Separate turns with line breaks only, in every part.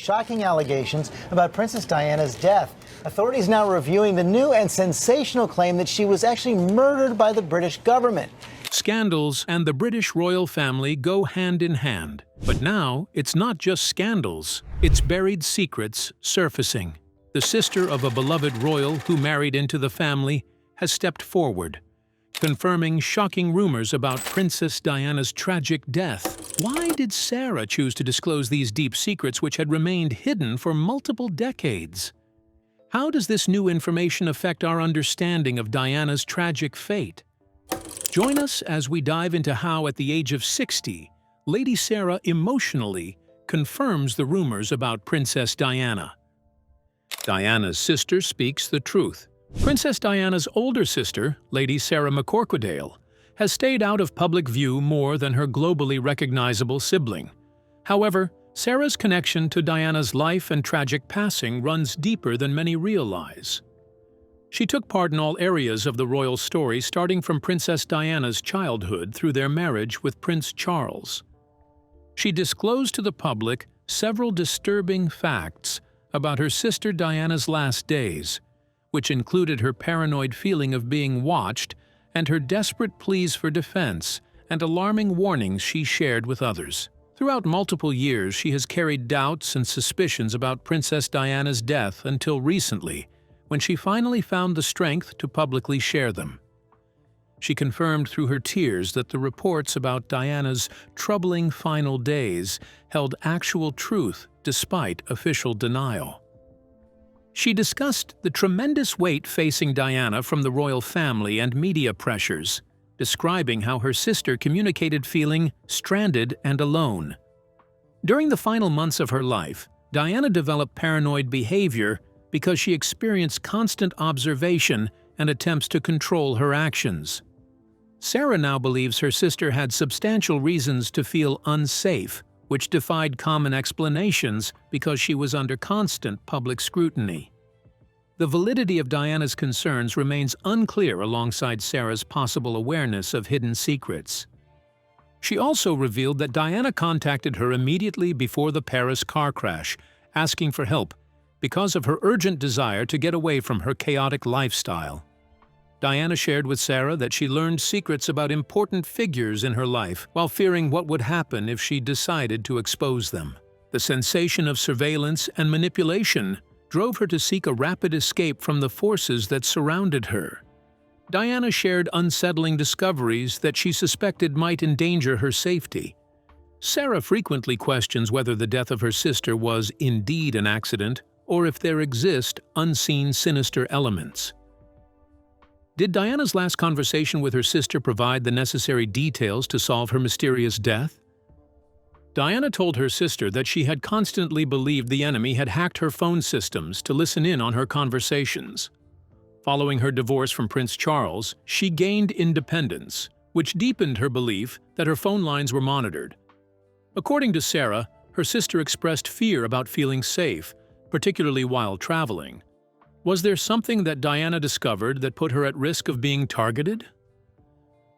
shocking allegations about Princess Diana's death. Authorities now reviewing the new and sensational claim that she was actually murdered by the British government.
Scandals and the British royal family go hand in hand. But now, it's not just scandals, it's buried secrets surfacing. The sister of a beloved royal who married into the family has stepped forward, confirming shocking rumors about Princess Diana's tragic death. Why did Sarah choose to disclose these deep secrets which had remained hidden for multiple decades? How does this new information affect our understanding of Diana's tragic fate? Join us as we dive into how, at the age of 60, Lady Sarah emotionally confirms the rumors about Princess Diana. Diana's sister speaks the truth. Princess Diana's older sister, Lady Sarah McCorquodale, has stayed out of public view more than her globally recognizable sibling. However, Sarah's connection to Diana's life and tragic passing runs deeper than many realize. She took part in all areas of the royal story, starting from Princess Diana's childhood through their marriage with Prince Charles. She disclosed to the public several disturbing facts about her sister Diana's last days, which included her paranoid feeling of being watched and her desperate pleas for defense and alarming warnings she shared with others. Throughout multiple years, she has carried doubts and suspicions about Princess Diana's death until recently, when she finally found the strength to publicly share them. She confirmed through her tears that the reports about Diana's troubling final days held actual truth despite official denial. She discussed the tremendous weight facing Diana from the royal family and media pressures, describing how her sister communicated feeling stranded and alone. During the final months of her life, Diana developed paranoid behavior because she experienced constant observation and attempts to control her actions. Sarah now believes her sister had substantial reasons to feel unsafe, which defied common explanations because she was under constant public scrutiny. The validity of Diana's concerns remains unclear alongside Sarah's possible awareness of hidden secrets. She also revealed that Diana contacted her immediately before the Paris car crash, asking for help because of her urgent desire to get away from her chaotic lifestyle. Diana shared with Sarah that she learned secrets about important figures in her life while fearing what would happen if she decided to expose them. The sensation of surveillance and manipulation drove her to seek a rapid escape from the forces that surrounded her. Diana shared unsettling discoveries that she suspected might endanger her safety. Sarah frequently questions whether the death of her sister was indeed an accident or if there exist unseen sinister elements. Did Diana's last conversation with her sister provide the necessary details to solve her mysterious death? Diana told her sister that she had constantly believed the enemy had hacked her phone systems to listen in on her conversations. Following her divorce from Prince Charles, she gained independence, which deepened her belief that her phone lines were monitored. According to Sarah, her sister expressed fear about feeling safe, particularly while traveling. Was there something that Diana discovered that put her at risk of being targeted?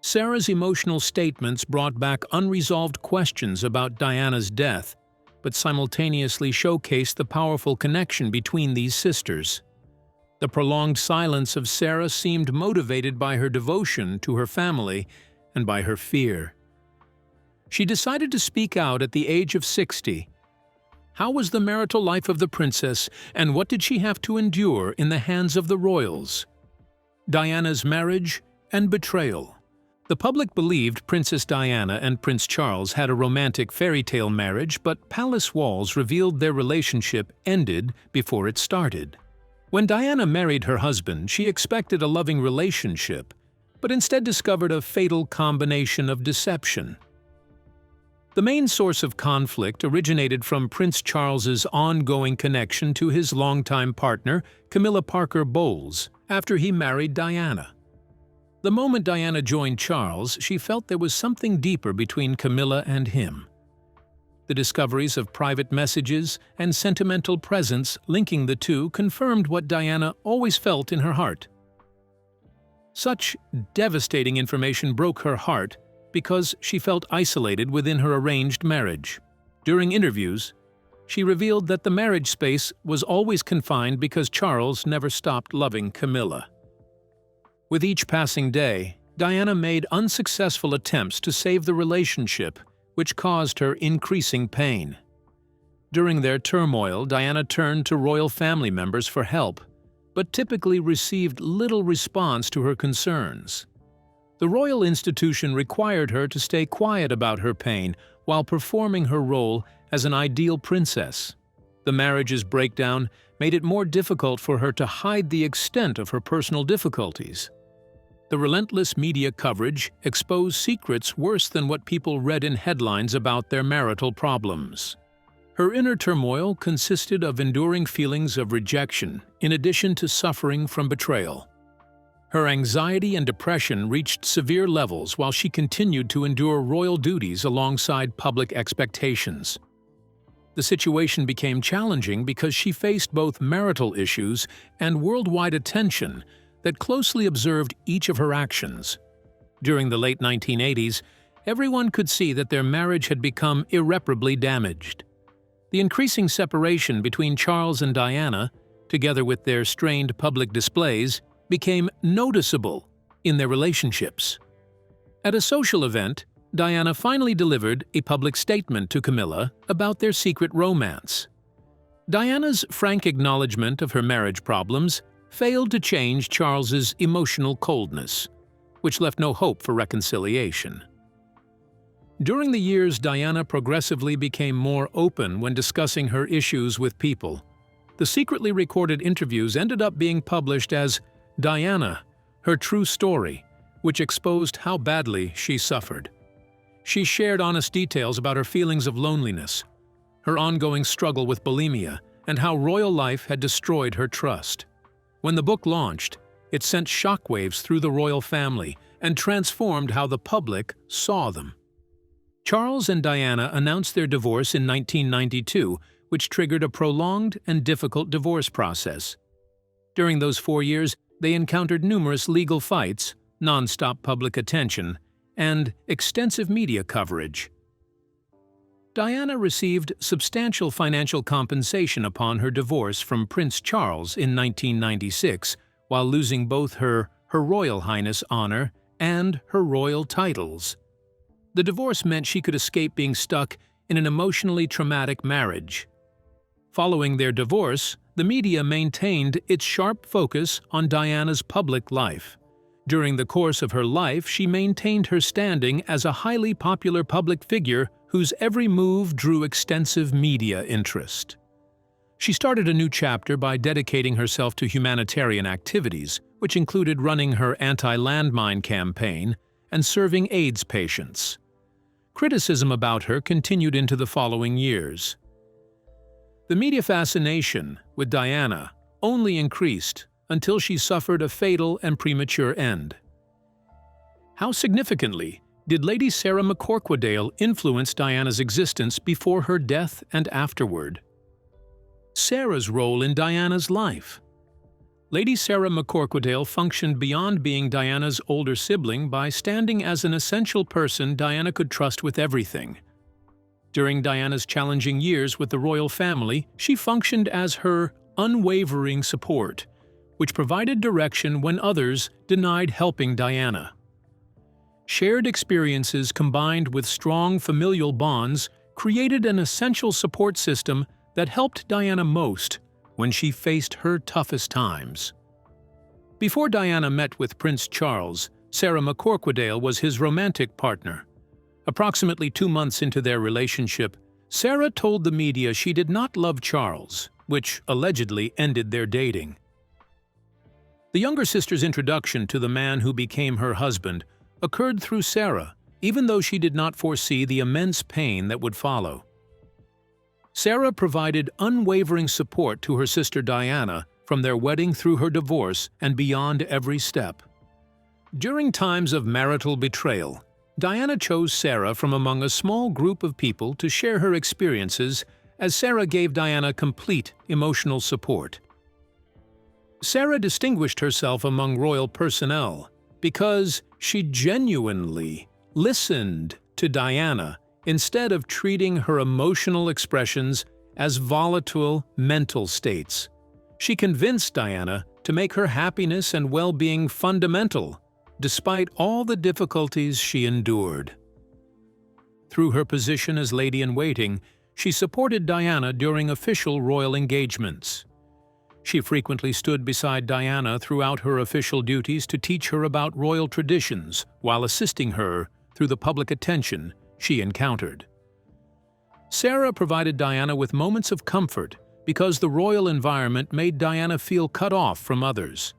Sarah's emotional statements brought back unresolved questions about Diana's death, but simultaneously showcased the powerful connection between these sisters. The prolonged silence of Sarah seemed motivated by her devotion to her family and by her fear. She decided to speak out at the age of 60. How was the marital life of the princess, and what did she have to endure in the hands of the royals? Diana's marriage and betrayal. The public believed Princess Diana and Prince Charles had a romantic fairy tale marriage, but palace walls revealed their relationship ended before it started. When Diana married her husband, she expected a loving relationship, but instead discovered a fatal combination of deception. The main source of conflict originated from Prince Charles's ongoing connection to his longtime partner, Camilla Parker Bowles, after he married Diana. The moment Diana joined Charles, she felt there was something deeper between Camilla and him. The discoveries of private messages and sentimental presence linking the two confirmed what Diana always felt in her heart. Such devastating information broke her heart because she felt isolated within her arranged marriage. During interviews, she revealed that the marriage space was always confined because Charles never stopped loving Camilla. With each passing day, Diana made unsuccessful attempts to save the relationship, which caused her increasing pain. During their turmoil, Diana turned to royal family members for help, but typically received little response to her concerns. The royal institution required her to stay quiet about her pain while performing her role as an ideal princess. The marriage's breakdown made it more difficult for her to hide the extent of her personal difficulties. The relentless media coverage exposed secrets worse than what people read in headlines about their marital problems. Her inner turmoil consisted of enduring feelings of rejection in addition to suffering from betrayal. Her anxiety and depression reached severe levels while she continued to endure royal duties alongside public expectations. The situation became challenging because she faced both marital issues and worldwide attention that closely observed each of her actions. During the late 1980s, everyone could see that their marriage had become irreparably damaged. The increasing separation between Charles and Diana, together with their strained public displays, became noticeable in their relationships. At a social event, Diana finally delivered a public statement to Camilla about their secret romance. Diana's frank acknowledgement of her marriage problems failed to change Charles's emotional coldness, which left no hope for reconciliation. During the years, Diana progressively became more open when discussing her issues with people. The secretly recorded interviews ended up being published as Diana, Her True Story, which exposed how badly she suffered. She shared honest details about her feelings of loneliness, her ongoing struggle with bulimia, and how royal life had destroyed her trust. When the book launched, it sent shockwaves through the royal family and transformed how the public saw them. Charles and Diana announced their divorce in 1992, which triggered a prolonged and difficult divorce process. During those 4 years, they encountered numerous legal fights, non-stop public attention, and extensive media coverage. Diana received substantial financial compensation upon her divorce from Prince Charles in 1996, while losing both her Royal Highness honor and her royal titles. The divorce meant she could escape being stuck in an emotionally traumatic marriage. Following their divorce, the media maintained its sharp focus on Diana's public life. During the course of her life, she maintained her standing as a highly popular public figure whose every move drew extensive media interest. She started a new chapter by dedicating herself to humanitarian activities, which included running her anti-landmine campaign and serving AIDS patients. Criticism about her continued into the following years. The media fascination with Diana only increased until she suffered a fatal and premature end. How significantly did Lady Sarah McCorquodale influence Diana's existence before her death and afterward? Sarah's role in Diana's life. Lady Sarah McCorquodale functioned beyond being Diana's older sibling by standing as an essential person Diana could trust with everything. During Diana's challenging years with the royal family, she functioned as her unwavering support, which provided direction when others denied helping Diana. Shared experiences combined with strong familial bonds created an essential support system that helped Diana most when she faced her toughest times. Before Diana met with Prince Charles, Sarah McCorquodale was his romantic partner. Approximately 2 months into their relationship, Sarah told the media she did not love Charles, which allegedly ended their dating. The younger sister's introduction to the man who became her husband occurred through Sarah, even though she did not foresee the immense pain that would follow. Sarah provided unwavering support to her sister Diana from their wedding through her divorce and beyond every step. During times of marital betrayal, Diana chose Sarah from among a small group of people to share her experiences, as Sarah gave Diana complete emotional support. Sarah distinguished herself among royal personnel because she genuinely listened to Diana instead of treating her emotional expressions as volatile mental states. She convinced Diana to make her happiness and well-being fundamental, despite all the difficulties she endured. Through her position as lady-in-waiting, she supported Diana during official royal engagements. She frequently stood beside Diana throughout her official duties to teach her about royal traditions while assisting her through the public attention she encountered. Sarah provided Diana with moments of comfort because the royal environment made Diana feel cut off from others.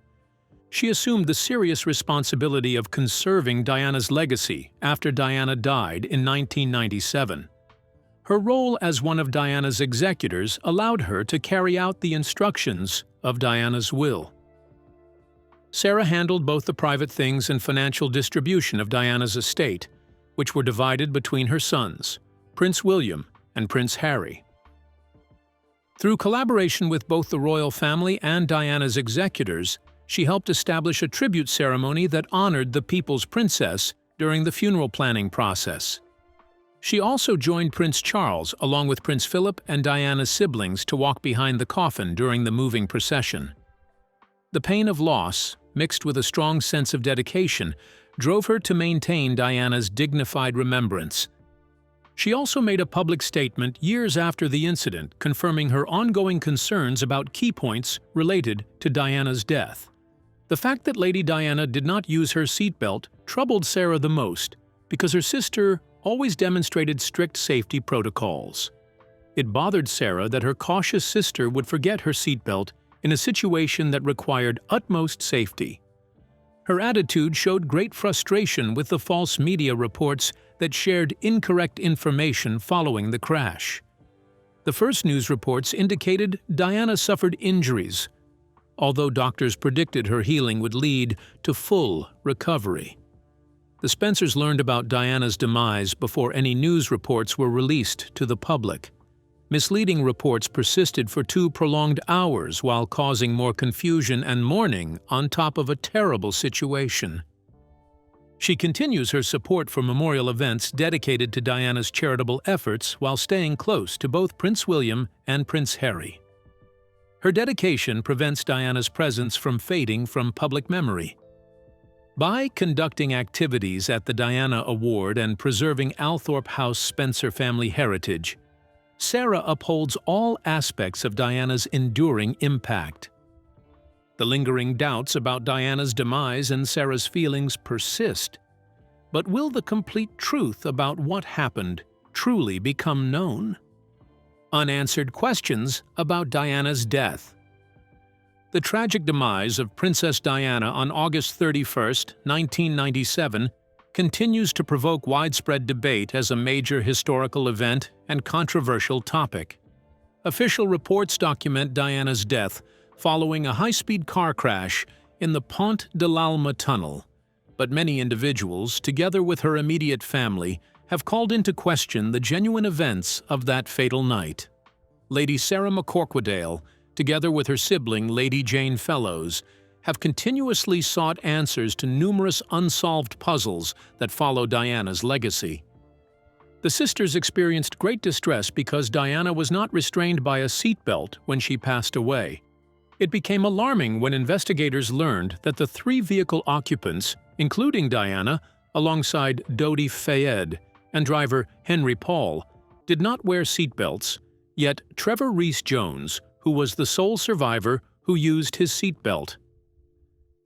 She assumed the serious responsibility of conserving Diana's legacy after Diana died in 1997. Her role as one of Diana's executors allowed her to carry out the instructions of Diana's will. Sarah handled both the private things and financial distribution of Diana's estate, which were divided between her sons, Prince William and Prince Harry. Through collaboration with both the royal family and Diana's executors, she helped establish a tribute ceremony that honored the people's princess during the funeral planning process. She also joined Prince Charles along with Prince Philip and Diana's siblings to walk behind the coffin during the moving procession. The pain of loss, mixed with a strong sense of dedication, drove her to maintain Diana's dignified remembrance. She also made a public statement years after the incident confirming her ongoing concerns about key points related to Diana's death. The fact that Lady Diana did not use her seatbelt troubled Sarah the most because her sister always demonstrated strict safety protocols. It bothered Sarah that her cautious sister would forget her seatbelt in a situation that required utmost safety. Her attitude showed great frustration with the false media reports that shared incorrect information following the crash. The first news reports indicated Diana suffered injuries, although doctors predicted her healing would lead to full recovery. The Spencers learned about Diana's demise before any news reports were released to the public. Misleading reports persisted for 2 prolonged hours while causing more confusion and mourning on top of a terrible situation. She continues her support for memorial events dedicated to Diana's charitable efforts while staying close to both Prince William and Prince Harry. Her dedication prevents Diana's presence from fading from public memory. By conducting activities at the Diana Award and preserving Althorpe House Spencer family heritage, Sarah upholds all aspects of Diana's enduring impact. The lingering doubts about Diana's demise and Sarah's feelings persist. But will the complete truth about what happened truly become known? Unanswered questions about Diana's death. The tragic demise of Princess Diana on August 31, 1997, continues to provoke widespread debate as a major historical event and controversial topic. Official reports document Diana's death following a high-speed car crash in the Pont de l'Alma tunnel, but many individuals, together with her immediate family, have called into question the genuine events of that fatal night. Lady Sarah McCorquodale, together with her sibling Lady Jane Fellows, have continuously sought answers to numerous unsolved puzzles that follow Diana's legacy. The sisters experienced great distress because Diana was not restrained by a seatbelt when she passed away. It became alarming when investigators learned that the 3 vehicle occupants, including Diana, alongside Dodi Fayed and driver Henry Paul, did not wear seatbelts, yet Trevor Rees-Jones, who was the sole survivor who used his seatbelt.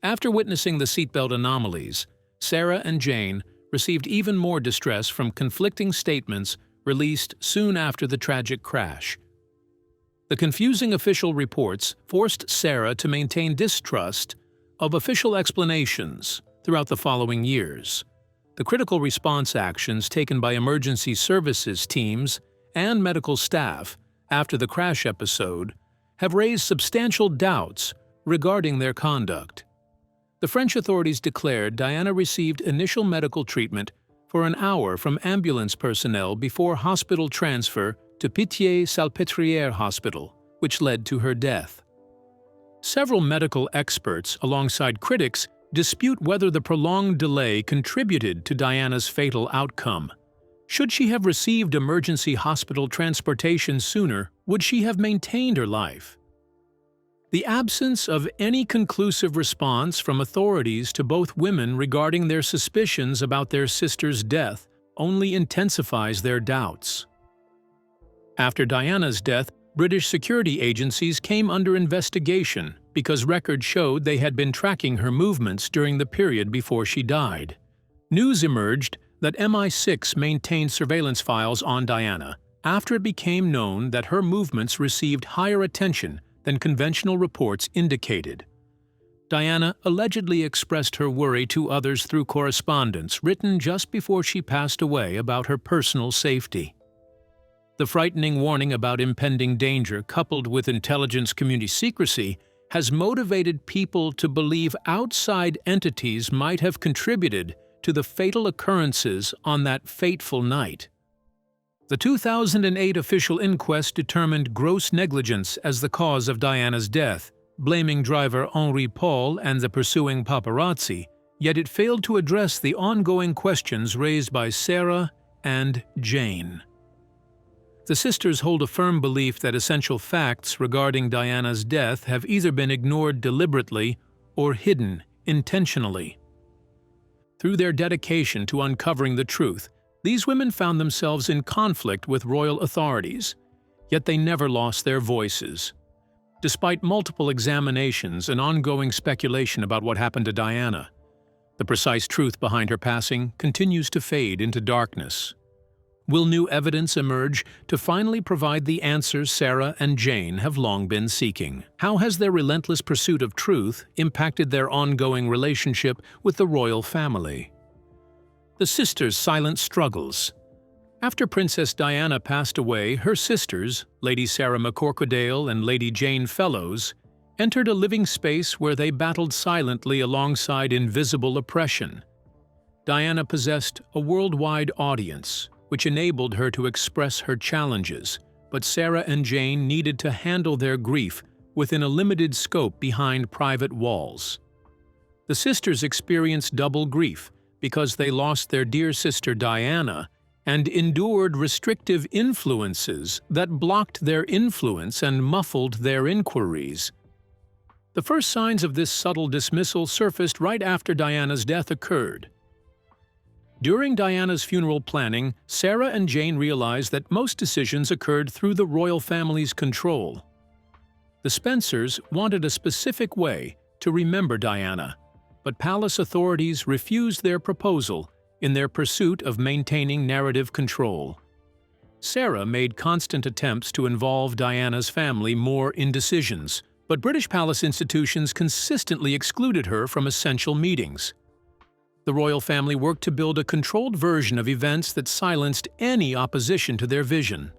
After witnessing the seatbelt anomalies, Sarah and Jane received even more distress from conflicting statements released soon after the tragic crash. The confusing official reports forced Sarah to maintain distrust of official explanations throughout the following years. The critical response actions taken by emergency services teams and medical staff after the crash episode have raised substantial doubts regarding their conduct. The French authorities declared Diana received initial medical treatment for an hour from ambulance personnel before hospital transfer to Pitié-Salpêtrière Hospital, which led to her death. Several medical experts, alongside critics, dispute whether the prolonged delay contributed to Diana's fatal outcome. Should she have received emergency hospital transportation sooner, would she have maintained her life? The absence of any conclusive response from authorities to both women regarding their suspicions about their sister's death only intensifies their doubts. After Diana's death, British security agencies came under investigation because records showed they had been tracking her movements during the period before she died. News emerged that MI6 maintained surveillance files on Diana after it became known that her movements received higher attention than conventional reports indicated. Diana allegedly expressed her worry to others through correspondence written just before she passed away about her personal safety. The frightening warning about impending danger, coupled with intelligence community secrecy, has motivated people to believe outside entities might have contributed to the fatal occurrences on that fateful night. The 2008 official inquest determined gross negligence as the cause of Diana's death, blaming driver Henri Paul and the pursuing paparazzi, yet it failed to address the ongoing questions raised by Sarah and Jane. The sisters hold a firm belief that essential facts regarding Diana's death have either been ignored deliberately or hidden intentionally. Through their dedication to uncovering the truth, these women found themselves in conflict with royal authorities, yet they never lost their voices. Despite multiple examinations and ongoing speculation about what happened to Diana, the precise truth behind her passing continues to fade into darkness. Will new evidence emerge to finally provide the answers Sarah and Jane have long been seeking? How has their relentless pursuit of truth impacted their ongoing relationship with the royal family? The sisters' silent struggles. After Princess Diana passed away, her sisters, Lady Sarah McCorquodale and Lady Jane Fellows, entered a living space where they battled silently alongside invisible oppression. Diana possessed a worldwide audience, which enabled her to express her challenges, but Sarah and Jane needed to handle their grief within a limited scope behind private walls. The sisters experienced double grief because they lost their dear sister Diana and endured restrictive influences that blocked their influence and muffled their inquiries. The first signs of this subtle dismissal surfaced right after Diana's death occurred. During Diana's funeral planning, Sarah and Jane realized that most decisions occurred through the royal family's control. The Spencers wanted a specific way to remember Diana, but palace authorities refused their proposal in their pursuit of maintaining narrative control. Sarah made constant attempts to involve Diana's family more in decisions, but British palace institutions consistently excluded her from essential meetings. The royal family worked to build a controlled version of events that silenced any opposition to their vision.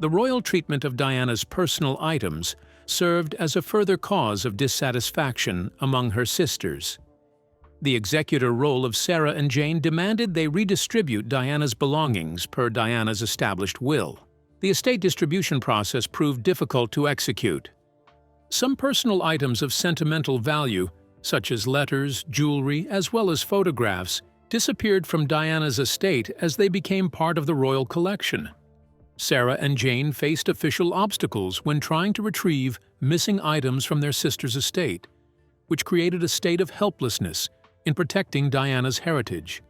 The royal treatment of Diana's personal items served as a further cause of dissatisfaction among her sisters. The executor role of Sarah and Jane demanded they redistribute Diana's belongings per Diana's established will. The estate distribution process proved difficult to execute. Some personal items of sentimental value, such as letters, jewelry, as well as photographs, disappeared from Diana's estate as they became part of the royal collection. Sarah and Jane faced official obstacles when trying to retrieve missing items from their sister's estate, which created a state of helplessness in protecting Diana's heritage.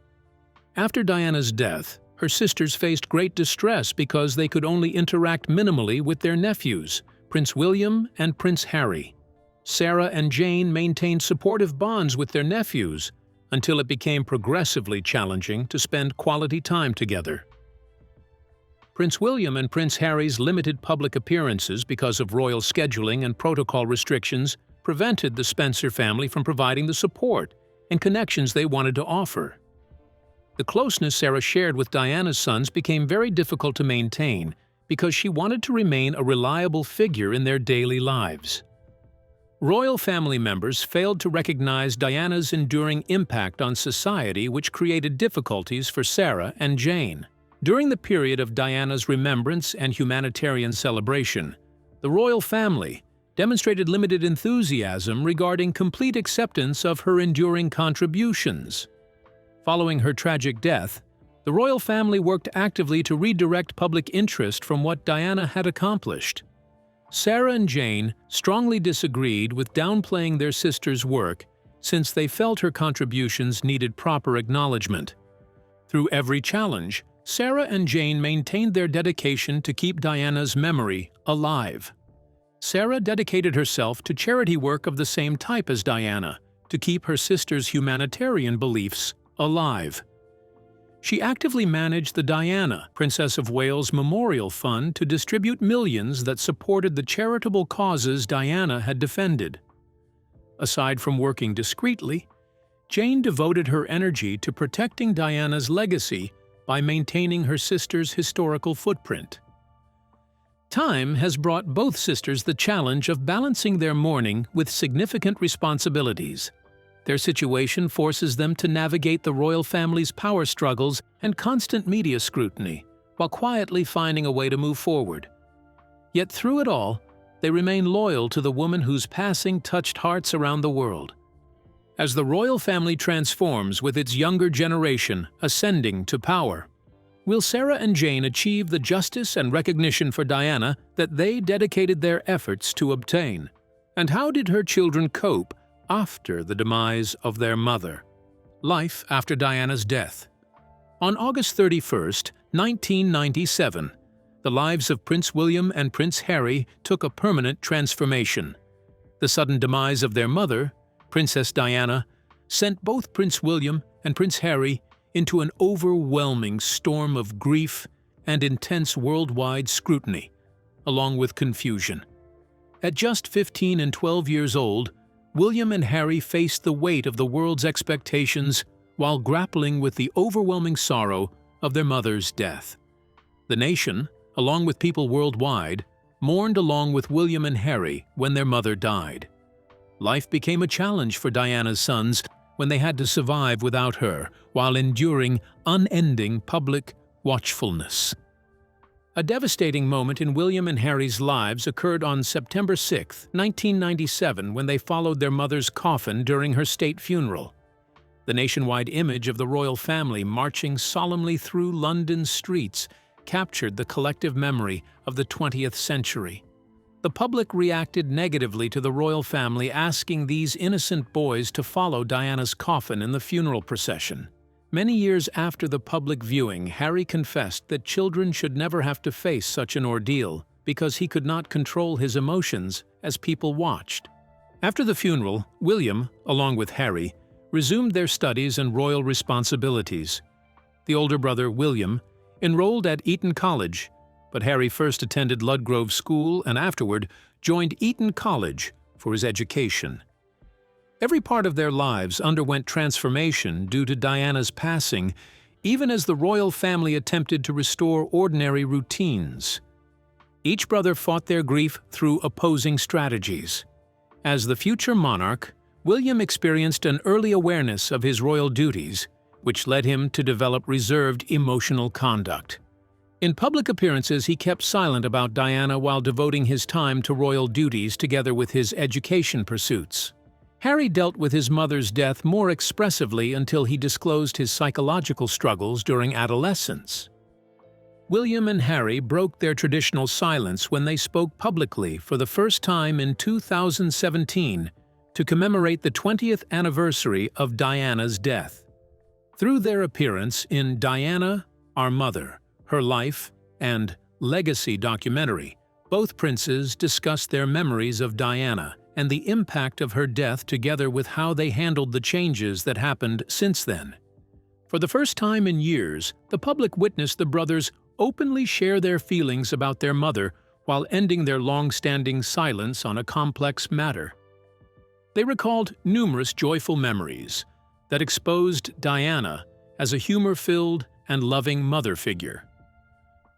After Diana's death, her sisters faced great distress because they could only interact minimally with their nephews, Prince William and Prince Harry. Sarah and Jane maintained supportive bonds with their nephews until it became progressively challenging to spend quality time together. Prince William and Prince Harry's limited public appearances because of royal scheduling and protocol restrictions prevented the Spencer family from providing the support and connections they wanted to offer. The closeness Sarah shared with Diana's sons became very difficult to maintain because she wanted to remain a reliable figure in their daily lives. Royal family members failed to recognize Diana's enduring impact on society, which created difficulties for Sarah and Jane. During the period of Diana's remembrance and humanitarian celebration, the royal family demonstrated limited enthusiasm regarding complete acceptance of her enduring contributions. Following her tragic death, The royal family worked actively to redirect public interest from what Diana had accomplished. Sarah and Jane strongly disagreed with downplaying their sister's work since they felt her contributions needed proper acknowledgement. Through every challenge, Sarah and Jane maintained their dedication to keep Diana's memory alive. Sarah dedicated herself to charity work of the same type as Diana, to keep her sister's humanitarian beliefs alive. She actively managed the Diana, Princess of Wales Memorial Fund to distribute millions that supported the charitable causes Diana had defended. Aside from working discreetly, Jane devoted her energy to protecting Diana's legacy by maintaining her sister's historical footprint. Time has brought both sisters the challenge of balancing their mourning with significant responsibilities. Their situation forces them to navigate the royal family's power struggles and constant media scrutiny, while quietly finding a way to move forward. Yet through it all, they remain loyal to the woman whose passing touched hearts around the world. As the royal family transforms with its younger generation ascending to power, will Sarah and Jane achieve the justice and recognition for Diana that they dedicated their efforts to obtain? And how did her children cope after the demise of their mother? Life after Diana's death. On August 31, 1997, the lives of Prince William and Prince Harry took a permanent transformation. The sudden demise of their mother, Princess Diana, sent both Prince William and Prince Harry into an overwhelming storm of grief and intense worldwide scrutiny, along with confusion. At just 15 and 12 years old, William and Harry faced the weight of the world's expectations while grappling with the overwhelming sorrow of their mother's death. The nation, along with people worldwide, mourned along with William and Harry when their mother died. Life became a challenge for Diana's sons when they had to survive without her while enduring unending public watchfulness. A devastating moment in William and Harry's lives occurred on September 6, 1997, when they followed their mother's coffin during her state funeral. The nationwide image of the royal family marching solemnly through London's streets captured the collective memory of the 20th century. The public reacted negatively to the royal family asking these innocent boys to follow Diana's coffin in the funeral procession. Many years after the public viewing, Harry confessed that children should never have to face such an ordeal because he could not control his emotions as people watched. After the funeral, William, along with Harry, resumed their studies and royal responsibilities. The older brother, William, enrolled at Eton College, but Harry first attended Ludgrove School and afterward joined Eton College for his education. Every part of their lives underwent transformation due to Diana's passing, even as the royal family attempted to restore ordinary routines. Each brother fought their grief through opposing strategies. As the future monarch, William experienced an early awareness of his royal duties, which led him to develop reserved emotional conduct. In public appearances, he kept silent about Diana while devoting his time to royal duties together with his education pursuits. Harry dealt with his mother's death more expressively until he disclosed his psychological struggles during adolescence. William and Harry broke their traditional silence when they spoke publicly for the first time in 2017 to commemorate the 20th anniversary of Diana's death. Through their appearance in Diana, Our Mother, Her Life, and Legacy documentary, both princes discussed their memories of Diana and the impact of her death together with how they handled the changes that happened since then. For the first time in years, the public witnessed the brothers openly share their feelings about their mother while ending their long-standing silence on a complex matter. They recalled numerous joyful memories that exposed Diana as a humor-filled and loving mother figure.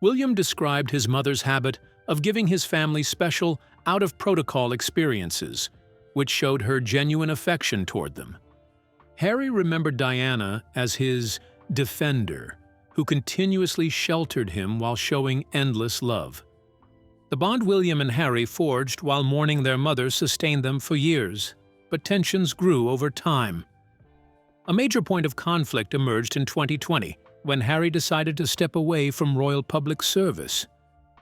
William described his mother's habit of giving his family special, out-of-protocol experiences, which showed her genuine affection toward them. Harry remembered Diana as his defender, who continuously sheltered him while showing endless love. The bond William and Harry forged while mourning their mother sustained them for years, but tensions grew over time. A major point of conflict emerged in 2020 when Harry decided to step away from royal public service.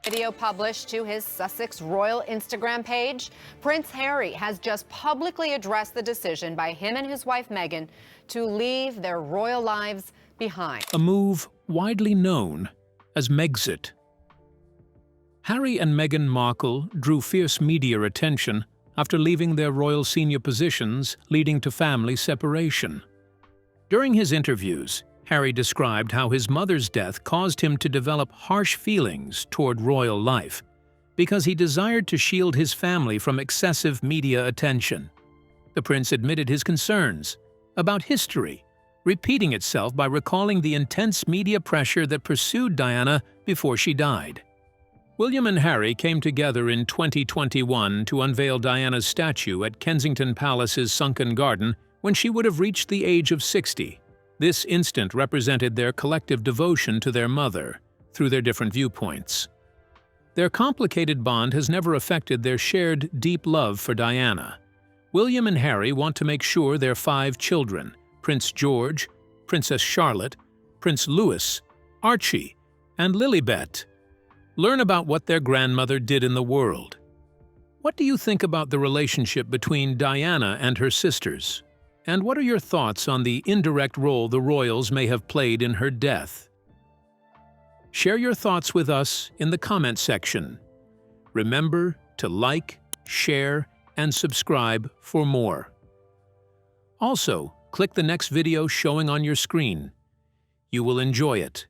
Video published to his Sussex Royal Instagram page, Prince Harry has just publicly addressed the decision by him and his wife Meghan to leave their royal lives behind.
A move widely known as Megxit. Harry and Meghan Markle drew fierce media attention after leaving their royal senior positions, leading to family separation. During his interviews, Harry described how his mother's death caused him to develop harsh feelings toward royal life because he desired to shield his family from excessive media attention. The prince admitted his concerns about history repeating itself by recalling the intense media pressure that pursued Diana before she died. William and Harry came together in 2021 to unveil Diana's statue at Kensington Palace's Sunken Garden when she would have reached the age of 60. This instant represented their collective devotion to their mother through their different viewpoints. Their complicated bond has never affected their shared deep love for Diana. William and Harry want to make sure their 5 children, Prince George, Princess Charlotte, Prince Louis, Archie, and Lilibet, learn about what their grandmother did in the world. What do you think about the relationship between Diana and her sisters? And what are your thoughts on the indirect role the royals may have played in her death? Share your thoughts with us in the comment section. Remember to like, share, and subscribe for more. Also, click the next video showing on your screen. You will enjoy it.